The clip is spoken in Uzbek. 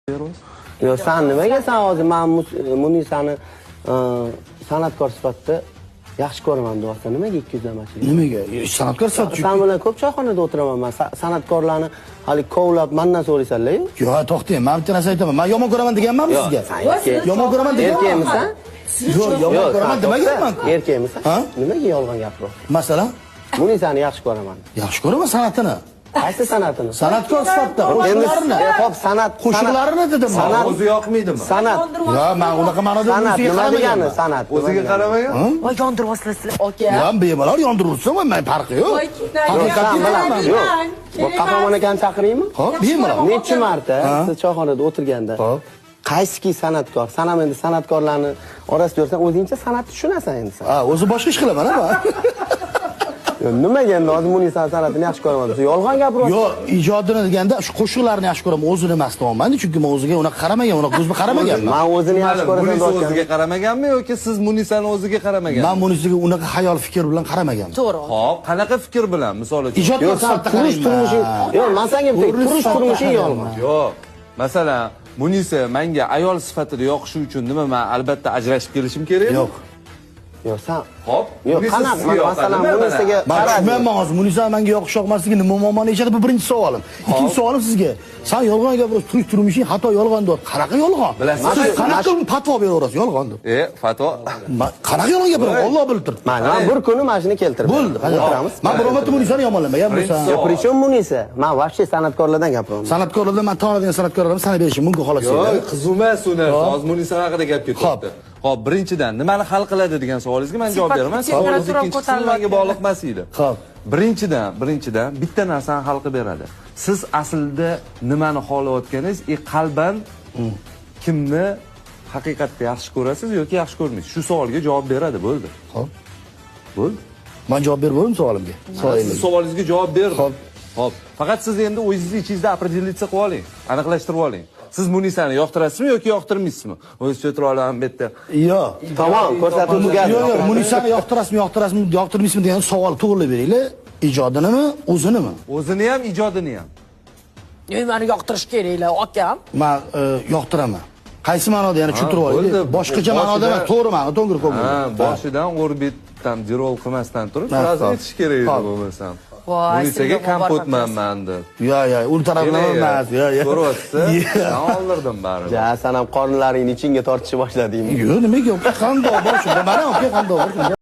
Yo, sen nimaga sen hozir men Munisani san'atkor sifatida yaxshi ko'raman deyapsan. Nimaga 200lamachilik? Nimaga? San'atkor sifatida. Sen bilan ko'p choyxonada o'tiraman men. San'atkorlarni hali kovlab mendan so'raysanlar-ku. Yo, to'xtang, men bitta narsa aytaman. Men yomon ko'raman deganmanmi sizga? Yomon ko'raman deganman. Erkakmisan? Yo'q, yomon ko'raman demaganman-ku. Erkakmisan? Nimaga yolg'on gapiryapsan? Masalan, Munisani yaxshi ko'raman. yaxshi ko'raman san'atini. Qaysi san'atini? San'atkor sifatida qo'shiqlarini. Hop, san'at. Qo'shiqlarini dedim. San'at o'zi yoqmaydimi? San'at. Yo, men unaqa ma'noda San'at musiqa nima degani? qaramaganman. San'at. O'ziga qaramagan? Voy yondiribsizlar aka. Yo, bemalol yondirursa, men farqi yo'q. Haqiqatni bilaman. Yo'q. Bu qahramon akani chaqiraymi? Hop, bemalol. Necha marta siz choyxonada o'tirganda qaysiki san'atkor, sanam endi san'atkorlarni orasida yursan, o'zingcha san'atni tushunasan endi sen. Ha, o'zi boshqa ish qilaman, ha. Nimaga endi hozir Munisani san'atini yaxshi ko'raman desa, yolg'on gapiryapsan. Yo, ijodini deganda shu qo'shiqlarni yaxshi ko'raman, o'zini emas deyapman. Chunki men o'ziga unaqa qaramagan, unaqa ko'zga qaramaganman. Men o'zini yaxshi ko'raman Munisa deyotganim. o'ziga qaramaganmi yoki siz Munisani o'ziga qaramaganmi? Men bunisiga unaqa xayol fikr bilan qaramaganman. To'g'ri. Hop, qanaqa fikr bilan? Misol uchun. Ijodkor Yo'q, sen sifatida turmushing, yo'q, men senga turish turmushing yolg'on. Yo'q. Masalan, Munisa menga ayol sifatida yoqishi uchun nima men albatta ajrashib kelishim kerakmi? Yo'q. Yo'q, sen Hop. yo'q, qanaqa masalan Munisaga Men tushunmayman hozir Munisa menga yoqish yoqmasligi nima muammoni yechadi, bu birinchi savolim. Ikkinchi savolim sizga. Sen yolg'on gapirasiz, turmushing xato yolg'on deb. Qanaqa yolg'on? Bilasiz, Siz qanaqa fatvo beraverasiz yolg'on deb. fatvo. Qanaqa yolg'on gapiraman? Alloh bilib turibdi. Men bir kuni mashina keltirib Bo'ldi. Men biromatda Munisani yomonlamagan bo'lsam. Yo'q, prичем Munisa? Men вообще san'atkorlardan gapiryapman. San'atkorlardan men taniydigan san'atkorlarni sanab berishim mumkin xolos. Yo'q, qizuma sunar. Hozir Munisa haqida gap ketyapti. Hop, birinchidan nimani hal qiladi degan savolingizga men javob beraman. Savolingizga ikkinchisi menga bog'liq emas edi. Xo'p. Birinchidan bitta narsani hal qilib beradi. Siz aslida nimani xohlayotganingiz, qalban kimni haqiqatda yaxshi ko'rasiz yoki yaxshi ko'rmaysiz? Shu savolga javob beradi, bo'ldi. Xo'p. Bo'ldi. Men javob berdim savolimga. Siz savolingizga javob berdim. Xo'p. Hop. Faqat siz endi o'zingizni ichingizda определиться qilib oling, aniqlashtirib oling. Siz Munisani yoqtirasizmi yoki yoqtirmaysizmi? O'zingizcha o'tira olaman bu yerda. Yo'q. Tamam, ko'rsatib turgan. Yo'q, Munisani yoqtirasizmi, yoqtirmaysizmi degan savolni to'g'rilab beringlar. Ijodinimi, o'zinimi? O'zini ham, ijodini ham. Yo'q, meni yoqtirish keraklar akam. Men yoqtiraman. Qaysi ma'noda yana tushuntirib olaylik. Boshqacha ma'noda emas, to'g'ri ma'no, to'ng'ir ko'ngil. Ha, boshidan orbitdan dirol qilmasdan turib, biroz aytish kerak edi bo'lmasam. Munisaga kompotman men deb. Yo'q, u tarafdan emas. Yo'q. Ko'ryapsiz? Men oldirdim baribir. Ja, sen ham qornlaringni ichingga tortishni boshladingmi? Yo'q, nimaga? Qandoq boshida? Mana qandoq?